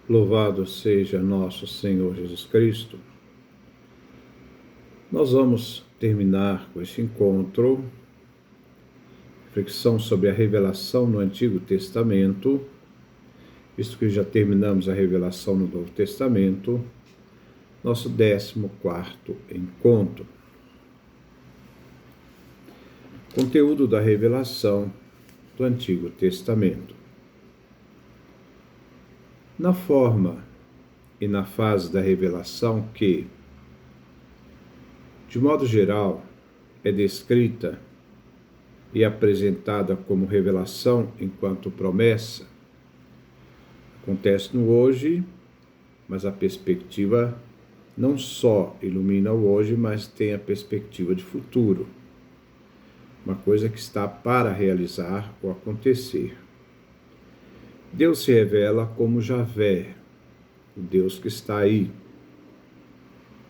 Louvado seja nosso Senhor Jesus Cristo. Nós vamos terminar com este encontro, reflexão sobre a revelação no Antigo Testamento, visto que já terminamos a revelação no Novo Testamento, nosso 14º encontro. Conteúdo da revelação do Antigo Testamento. Na forma e na fase da revelação que, de modo geral, é descrita e apresentada como revelação enquanto promessa, acontece no hoje, mas a perspectiva não só ilumina o hoje, mas tem a perspectiva de futuro, uma coisa que está para realizar ou acontecer. Deus se revela como Javé, o Deus que está aí.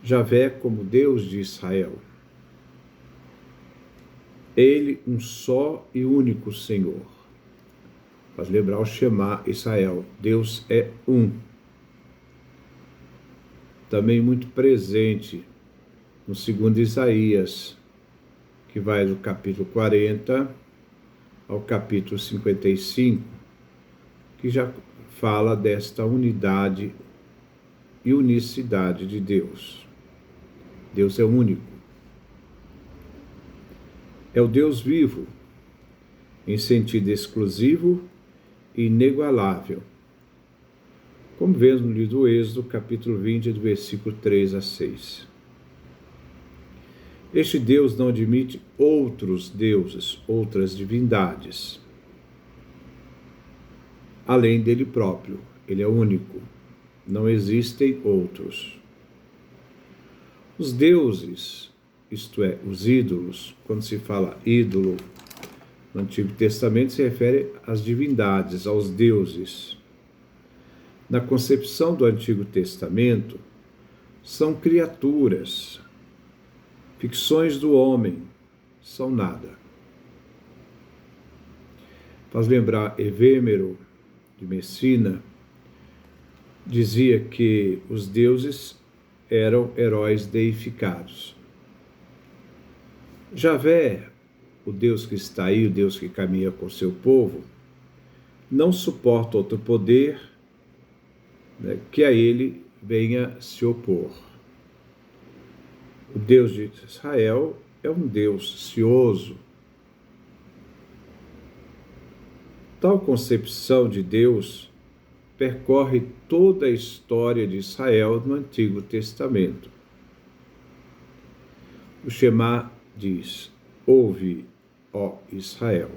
Javé como Deus de Israel. Ele, um só e único Senhor. Faz lembrar o Shema Israel. Deus é um. Também muito presente no 2 Isaías, que vai do capítulo 40 ao capítulo 55, que já fala desta unidade e unicidade de Deus. Deus é único. É o Deus vivo, em sentido exclusivo e inigualável. Como vemos no livro do Êxodo, capítulo 20, do versículo 3 a 6. Este Deus não admite outros deuses, outras divindades, além dele próprio. Ele é único. Não existem outros. Os deuses, isto é, os ídolos, quando se fala ídolo no Antigo Testamento, se refere às divindades, aos deuses. Na concepção do Antigo Testamento, são criaturas, ficções do homem, são nada. Faz lembrar Evêmero de Messina, dizia que os deuses eram heróis deificados. Javé, o Deus que está aí, o Deus que caminha com o seu povo, não suporta outro poder, né, que a ele venha se opor. O Deus de Israel é um Deus cioso. Tal concepção de Deus percorre toda a história de Israel no Antigo Testamento. O Shema diz: ouve, ó Israel.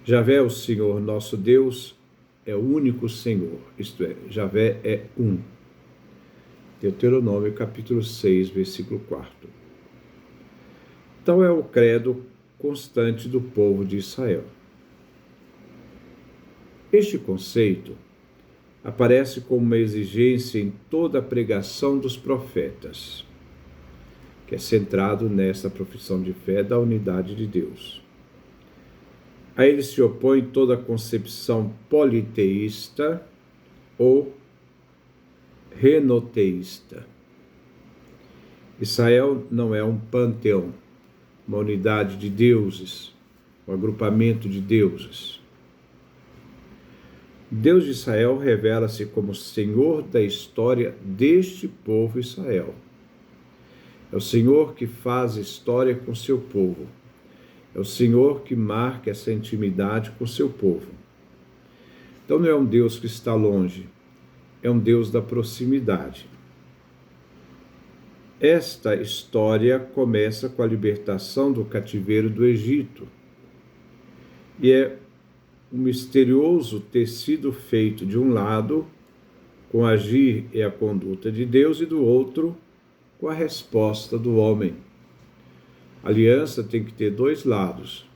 Javé, o Senhor nosso Deus, é o único Senhor, isto é, Javé é um. Deuteronômio capítulo 6, versículo 4. Tal é o credo constante do povo de Israel. Este conceito aparece como uma exigência em toda a pregação dos profetas, que é centrado nesta profissão de fé da unidade de Deus. A ele se opõe toda a concepção politeísta ou renoteísta. Israel não é um panteão, uma unidade de deuses, um agrupamento de deuses. Deus de Israel revela-se como Senhor da história deste povo Israel. É o Senhor que faz história com seu povo. É o Senhor que marca essa intimidade com seu povo. Então não é um Deus que está longe, é um Deus da proximidade. Esta história começa com a libertação do cativeiro do Egito. E é um misterioso tecido feito de um lado com o agir e a conduta de Deus e do outro com a resposta do homem. A aliança tem que ter dois lados.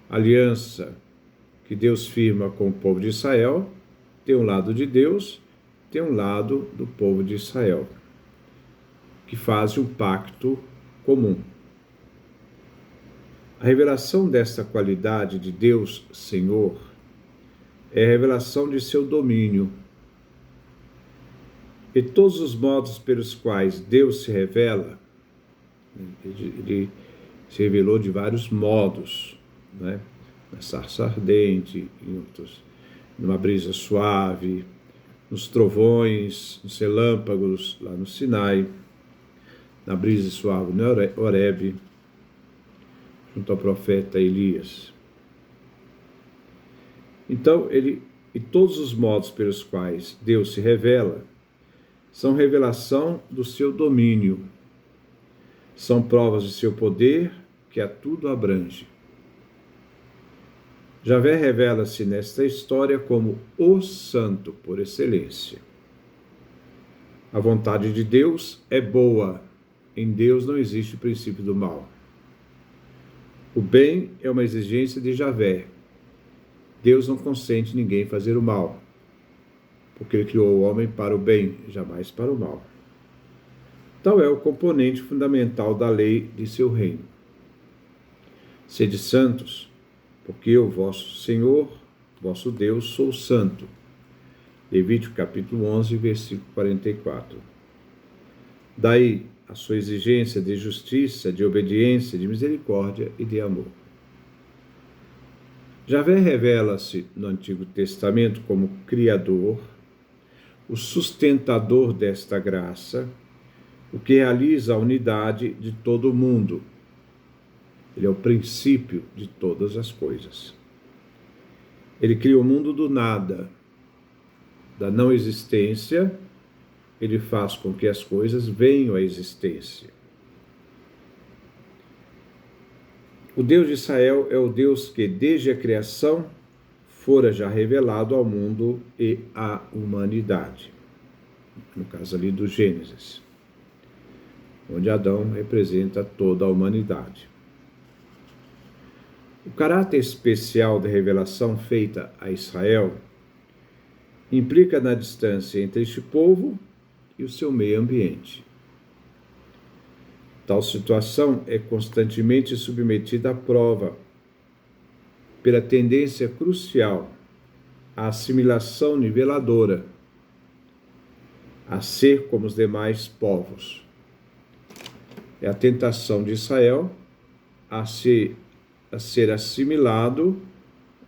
A aliança que Deus firma com o povo de Israel tem um lado de Deus, tem um lado do povo de Israel, que faz um pacto comum. A revelação desta qualidade de Deus, Senhor, é a revelação de seu domínio, E todos os modos pelos quais Deus se revela, ele se revelou de vários modos, né? Na sarça ardente, em outros, numa brisa suave, nos trovões, nos relâmpagos, lá no Sinai, na brisa suave no Horebe, junto ao profeta Elias. Então, e todos os modos pelos quais Deus se revela são revelação do seu domínio, são provas de seu poder que a tudo abrange. Javé revela-se nesta história como o santo por excelência. A vontade de Deus é boa, em Deus não existe o princípio do mal. O bem é uma exigência de Javé. Deus não consente ninguém fazer o mal, porque ele criou o homem para o bem, jamais para o mal. Tal é o componente fundamental da lei de seu reino. Sede santos, porque eu, vosso Senhor, vosso Deus, sou santo. Levítico capítulo 11, versículo 44. Daí a sua exigência de justiça, de obediência, de misericórdia e de amor. Javé revela-se no Antigo Testamento como Criador, o sustentador desta graça, o que realiza a unidade de todo o mundo. Ele é o princípio de todas as coisas. Ele cria o mundo do nada, da não existência, ele faz com que as coisas venham à existência. O Deus de Israel é o Deus que, desde a criação, fora já revelado ao mundo e à humanidade. No caso ali do Gênesis, onde Adão representa toda a humanidade. O caráter especial da revelação feita a Israel implica na distância entre este povo e o seu meio ambiente. Tal situação é constantemente submetida à prova pela tendência crucial à assimilação niveladora, a ser como os demais povos. É a tentação de Israel a ser assimilado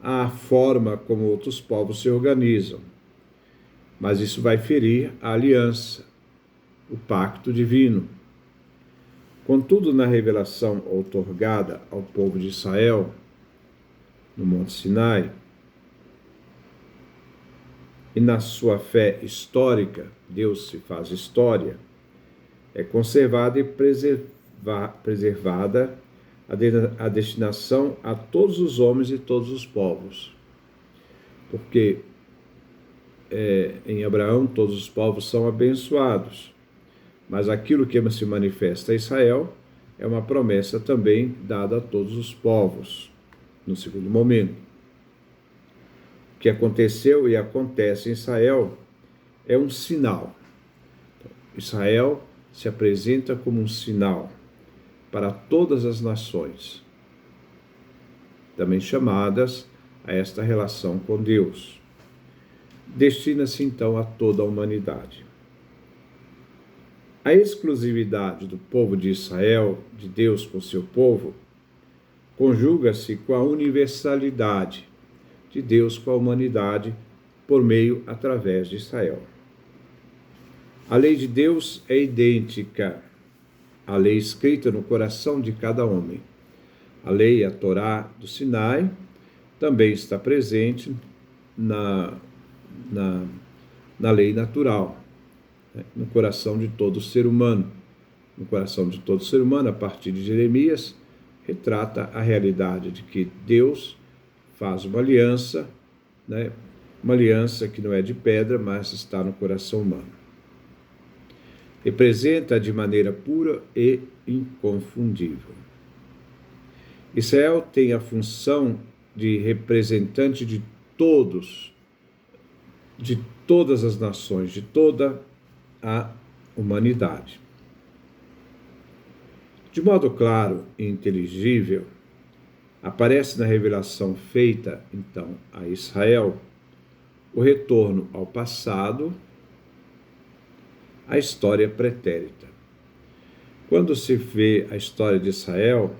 à forma como outros povos se organizam. Mas isso vai ferir a aliança, o pacto divino. Contudo, na revelação outorgada ao povo de Israel, no Monte Sinai, e na sua fé histórica, Deus se faz história, é conservada e preservada a destinação a todos os homens e todos os povos. Porque em Abraão todos os povos são abençoados. Mas aquilo que se manifesta a Israel é uma promessa também dada a todos os povos, no segundo momento. O que aconteceu e acontece em Israel é um sinal. Israel se apresenta como um sinal para todas as nações, também chamadas a esta relação com Deus. Destina-se então a toda a humanidade. A exclusividade do povo de Israel, de Deus com seu povo, conjuga-se com a universalidade de Deus com a humanidade por meio, através de Israel. A lei de Deus é idêntica à lei escrita no coração de cada homem. A lei, a Torá do Sinai, também está presente na lei natural, no coração de todo ser humano. No coração de todo ser humano, a partir de Jeremias, retrata a realidade de que Deus faz uma aliança, uma aliança que não é de pedra, mas está no coração humano. Representa de maneira pura e inconfundível. Israel tem a função de representante de todos, de todas as nações, de toda a humanidade. De modo claro e inteligível, aparece na revelação feita, então, a Israel, o retorno ao passado a história pretérita. Quando se vê a história de Israel,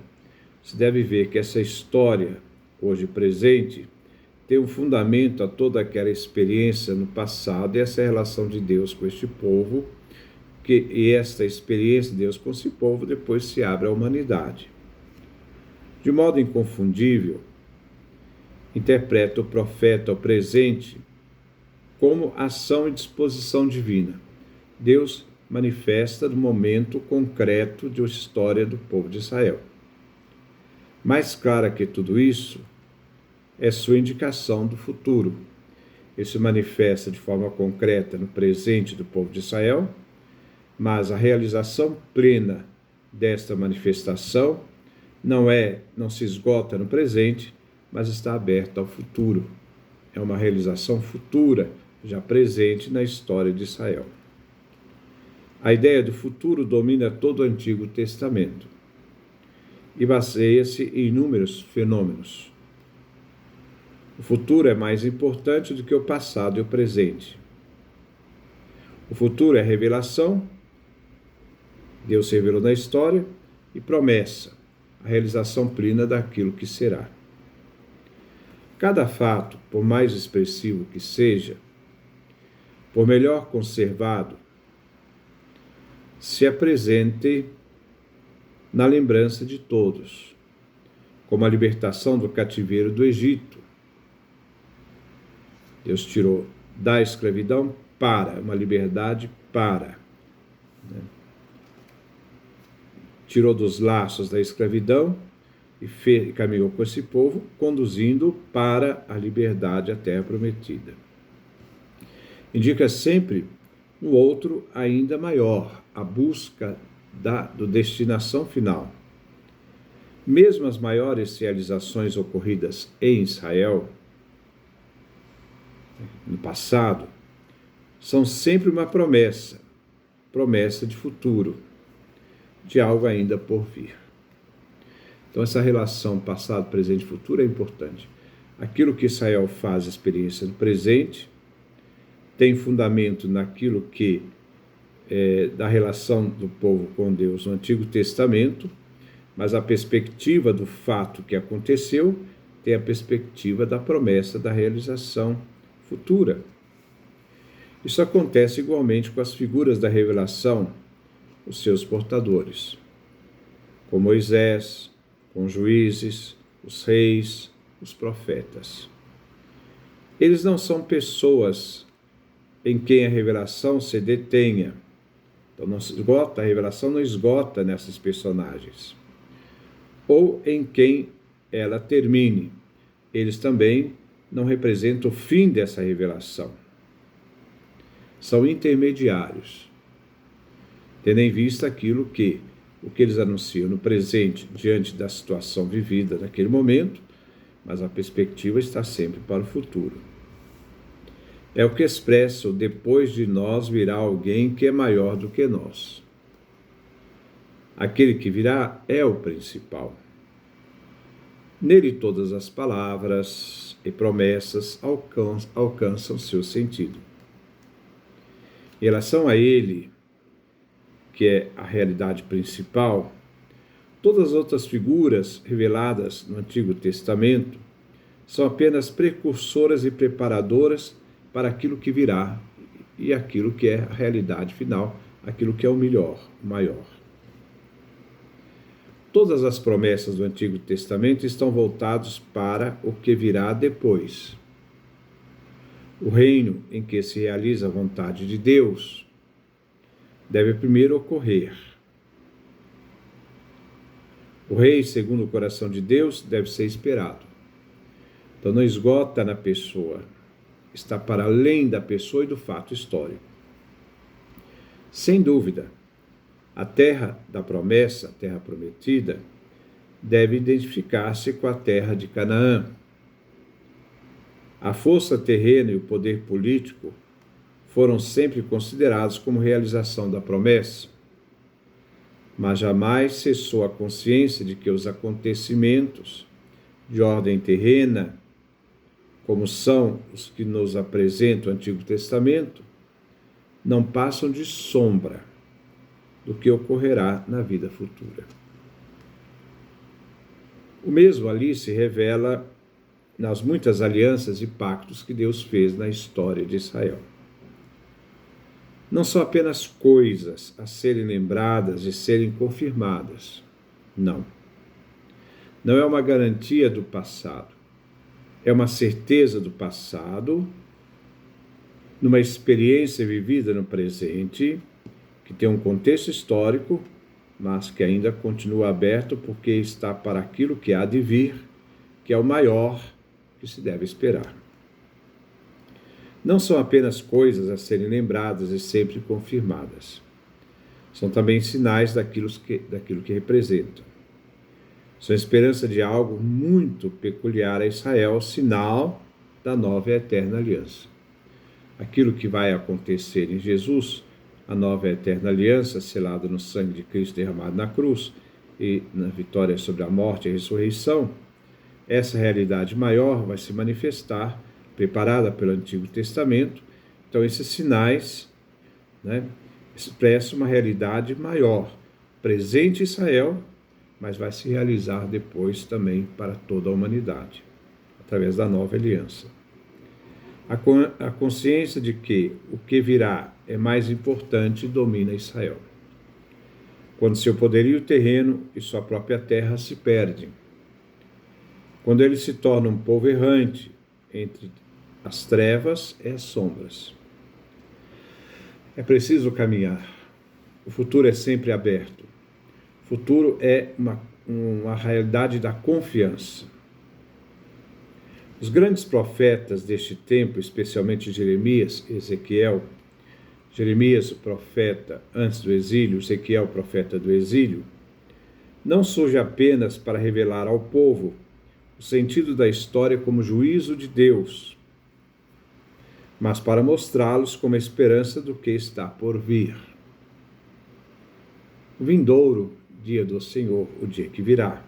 se deve ver que essa história, hoje presente, tem um fundamento a toda aquela experiência no passado e essa relação de Deus com este povo, e esta experiência de Deus com esse povo depois se abre à humanidade. De modo inconfundível, interpreta o profeta ao presente como ação e disposição divina. Deus manifesta no momento concreto de história do povo de Israel. Mais clara que tudo isso é sua indicação do futuro. Ele se manifesta de forma concreta no presente do povo de Israel, mas a realização plena desta manifestação não se esgota no presente, mas está aberta ao futuro. É uma realização futura, já presente na história de Israel. A ideia do futuro domina todo o Antigo Testamento e baseia-se em inúmeros fenômenos. O futuro é mais importante do que o passado e o presente. O futuro é revelação, Deus se revelou na história, e promessa, a realização plena daquilo que será. Cada fato, por mais expressivo que seja, por melhor conservado, se apresente na lembrança de todos, como a libertação do cativeiro do Egito. Deus tirou da escravidão para, uma liberdade para. Tirou dos laços da escravidão e caminhou com esse povo, conduzindo para a liberdade, a terra prometida. Indica sempre um outro ainda maior, a busca do destinação final. Mesmo as maiores realizações ocorridas em Israel, no passado, são sempre uma promessa de futuro, de algo ainda por vir. Então, essa relação passado, presente e futuro é importante. Aquilo que Israel faz experiência no presente tem fundamento naquilo que da relação do povo com Deus no Antigo Testamento, mas a perspectiva do fato que aconteceu tem a perspectiva da promessa da realização futura. Isso acontece igualmente com as figuras da revelação, os seus portadores, com Moisés, com os juízes, os reis, os profetas. Eles não são pessoas em quem a revelação se detenha. Então não se esgota, a revelação não esgota nessas personagens. Ou em quem ela termine. Eles também não representam o fim dessa revelação. São intermediários, tendo em vista o que eles anunciam no presente, diante da situação vivida naquele momento, mas a perspectiva está sempre para o futuro. É o que expressa: depois de nós virá alguém que é maior do que nós. Aquele que virá é o principal. Nele todas as palavras e promessas alcançam seu sentido. Em relação a ele, que é a realidade principal, todas as outras figuras reveladas no Antigo Testamento são apenas precursoras e preparadoras para aquilo que virá e aquilo que é a realidade final, aquilo que é o melhor, o maior. Todas as promessas do Antigo Testamento estão voltadas para o que virá depois. O reino em que se realiza a vontade de Deus deve primeiro ocorrer. O rei, segundo o coração de Deus, deve ser esperado. Então não esgota na pessoa, está para além da pessoa e do fato histórico. Sem dúvida, a terra da promessa, a terra prometida, deve identificar-se com a terra de Canaã. A força terrena e o poder político foram sempre considerados como realização da promessa, mas jamais cessou a consciência de que os acontecimentos de ordem terrena, como são os que nos apresenta o Antigo Testamento, não passam de sombra do que ocorrerá na vida futura. O mesmo ali se revela nas muitas alianças e pactos que Deus fez na história de Israel. Não são apenas coisas a serem lembradas e serem confirmadas. Não. Não é uma garantia do passado. É uma certeza do passado, numa experiência vivida no presente, que tem um contexto histórico, mas que ainda continua aberto porque está para aquilo que há de vir, que é o maior que se deve esperar. Não são apenas coisas a serem lembradas e sempre confirmadas. São também sinais daquilo que representam. São esperança de algo muito peculiar a Israel, sinal da nova e eterna aliança. Aquilo que vai acontecer em Jesus, a nova e eterna aliança, selada no sangue de Cristo derramado na cruz e na vitória sobre a morte e a ressurreição, essa realidade maior vai se manifestar, preparada pelo Antigo Testamento. Então, esses sinais, expressam uma realidade maior, presente em Israel, mas vai se realizar depois também para toda a humanidade, através da nova aliança. A consciência de que o que virá é mais importante domina Israel. Quando seu poderio terreno e sua própria terra se perdem. Quando ele se torna um povo errante entre as trevas e as sombras. É preciso caminhar. O futuro é sempre aberto. O futuro é uma realidade da confiança. Os grandes profetas deste tempo, especialmente Jeremias e Ezequiel, Jeremias, o profeta antes do exílio, Ezequiel, o profeta do exílio, não surge apenas para revelar ao povo o sentido da história como juízo de Deus, mas para mostrá-los como a esperança do que está por vir. O vindouro dia do Senhor, o dia que virá.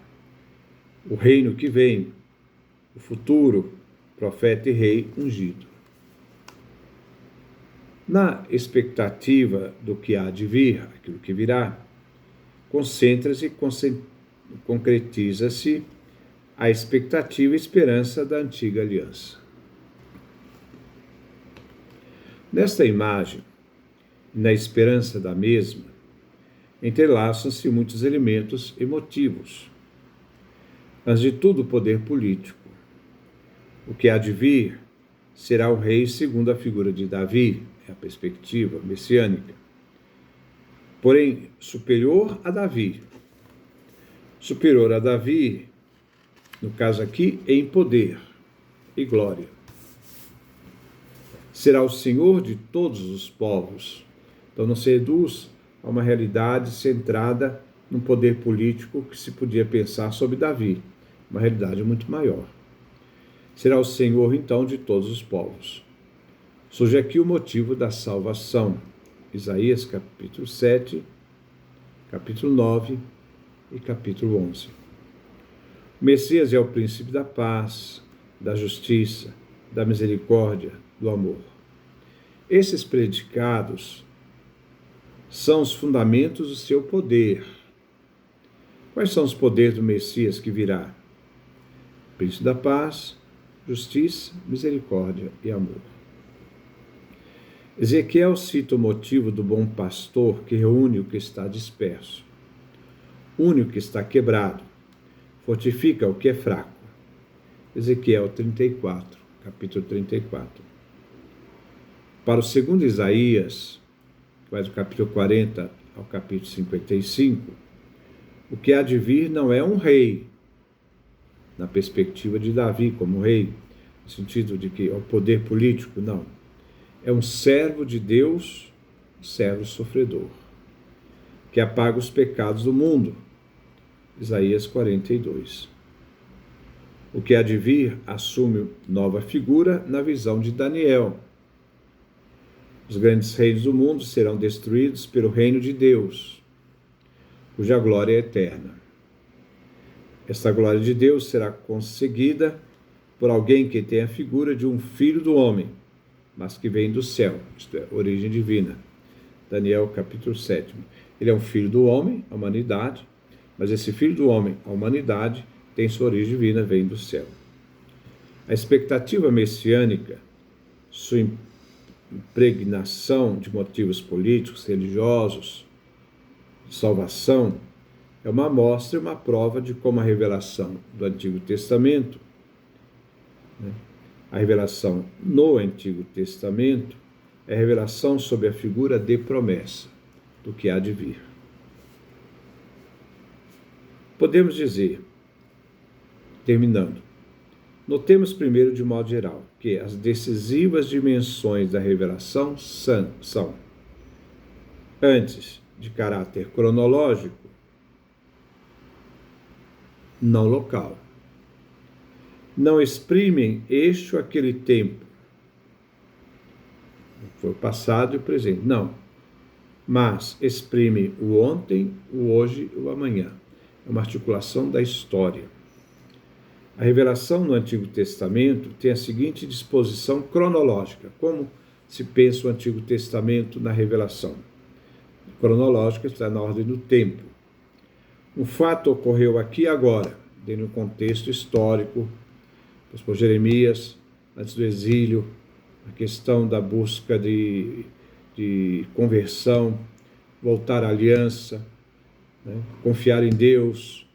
O reino que vem, o futuro profeta e rei ungido. Na expectativa do que há de vir, aquilo que virá, concentra-se e concretiza-se a expectativa e esperança da antiga aliança. Nesta imagem, na esperança da mesma, entrelaçam-se muitos elementos e motivos. Antes de tudo, o poder político. O que há de vir será o rei segundo a figura de Davi, é a perspectiva messiânica. Porém, superior a Davi. Superior a Davi, no caso aqui, em poder e glória. Será o Senhor de todos os povos. Então não se reduz a uma realidade centrada num poder político que se podia pensar sobre Davi. Uma realidade muito maior. Será o Senhor, então, de todos os povos. Surge aqui o motivo da salvação. Isaías, capítulo 7, capítulo 9 e capítulo 11. O Messias é o príncipe da paz, da justiça, da misericórdia, do amor. Esses predicados são os fundamentos do seu poder. Quais são os poderes do Messias que virá? Príncipe da paz, justiça, misericórdia e amor. Ezequiel cita o motivo do bom pastor que reúne o que está disperso, une o que está quebrado, fortifica o que é fraco. Ezequiel 34, capítulo 34. Para o segundo Isaías, que vai do capítulo 40 ao capítulo 55, o que há de vir não é um rei, na perspectiva de Davi como rei, no sentido de que é o poder político, não. É um servo de Deus, um servo sofredor, que apaga os pecados do mundo. Isaías 42. O que há de vir assume nova figura na visão de Daniel. Os grandes reinos do mundo serão destruídos pelo reino de Deus, cuja glória é eterna. Esta glória de Deus será conseguida por alguém que tem a figura de um filho do homem, mas que vem do céu, isto é, origem divina. Daniel capítulo 7. Ele é um filho do homem, a humanidade, mas esse filho do homem, a humanidade, tem sua origem divina, vem do céu. A expectativa messiânica, sua impregnação de motivos políticos, religiosos, de salvação, é uma amostra e uma prova de como a revelação do Antigo Testamento, a revelação no Antigo Testamento, é a revelação sobre a figura de promessa do que há de vir. Podemos dizer, terminando, notemos primeiro de modo geral que as decisivas dimensões da revelação são, antes, de caráter cronológico, não local. Não exprimem este ou aquele tempo. Foi o passado e o presente. Não. Mas exprimem o ontem, o hoje e o amanhã. É uma articulação da história. A revelação no Antigo Testamento tem a seguinte disposição cronológica. Como se pensa o Antigo Testamento na revelação? Cronológica está na ordem do tempo. Um fato ocorreu aqui e agora, dentro de um contexto histórico, por Jeremias, antes do exílio, a questão da busca de conversão, voltar à aliança, confiar em Deus,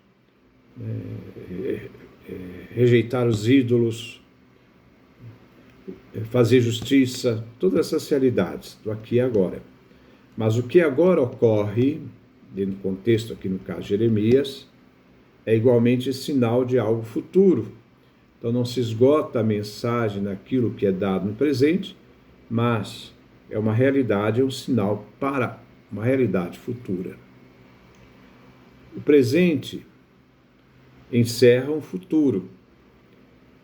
rejeitar os ídolos, fazer justiça, todas essas realidades do aqui e agora. Mas o que agora ocorre, dentro do contexto aqui no caso de Jeremias, é igualmente sinal de algo futuro. Então não se esgota a mensagem naquilo que é dado no presente, mas é uma realidade, é um sinal para uma realidade futura. O presente encerra um futuro,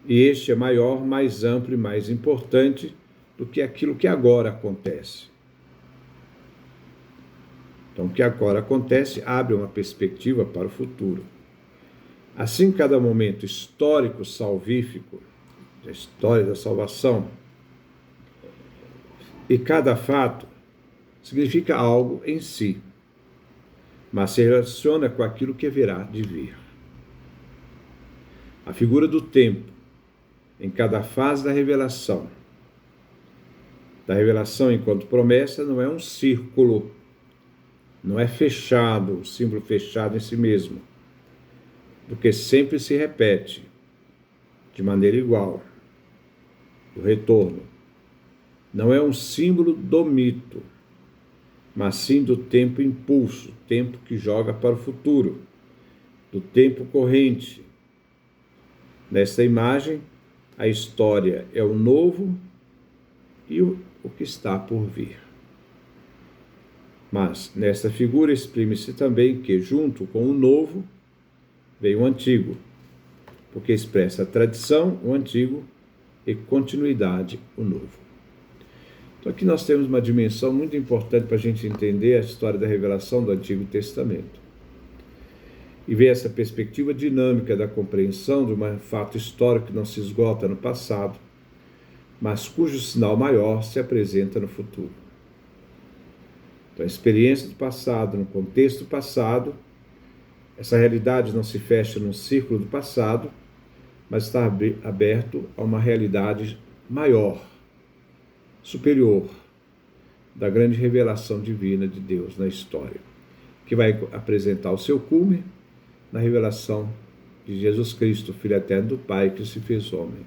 e este é maior, mais amplo e mais importante do que aquilo que agora acontece. Então, o que agora acontece abre uma perspectiva para o futuro. Assim, cada momento histórico salvífico, da história da salvação, e cada fato significa algo em si, mas se relaciona com aquilo que haverá de vir. A figura do tempo, em cada fase da revelação enquanto promessa, não é um círculo, não é fechado, um símbolo fechado em si mesmo, porque sempre se repete de maneira igual. O retorno não é um símbolo do mito, mas sim do tempo impulso, tempo que joga para o futuro, do tempo corrente. Nesta imagem, a história é o novo e o que está por vir. Mas, nesta figura, exprime-se também que, junto com o novo, vem o antigo, porque expressa a tradição, o antigo, e continuidade, o novo. Então, aqui nós temos uma dimensão muito importante para a gente entender a história da revelação do Antigo Testamento. E ver essa perspectiva dinâmica da compreensão de um fato histórico que não se esgota no passado, mas cujo sinal maior se apresenta no futuro. Então, a experiência do passado, no contexto passado, essa realidade não se fecha num círculo do passado, mas está aberto a uma realidade maior, superior, da grande revelação divina de Deus na história, que vai apresentar o seu cume na revelação de Jesus Cristo, Filho eterno do Pai, que se fez homem,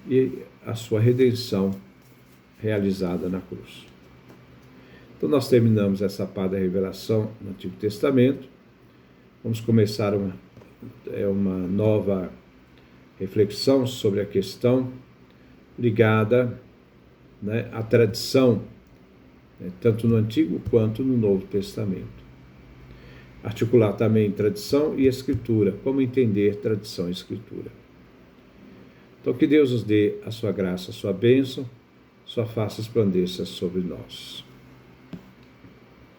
e a sua redenção realizada na cruz. Então nós terminamos essa parte da revelação no Antigo Testamento. Vamos começar uma nova reflexão sobre a questão ligada, à tradição, tanto no Antigo quanto no Novo Testamento. Articular também tradição e escritura, como entender tradição e escritura. Então que Deus nos dê a sua graça, a sua bênção, sua face resplandeça sobre nós.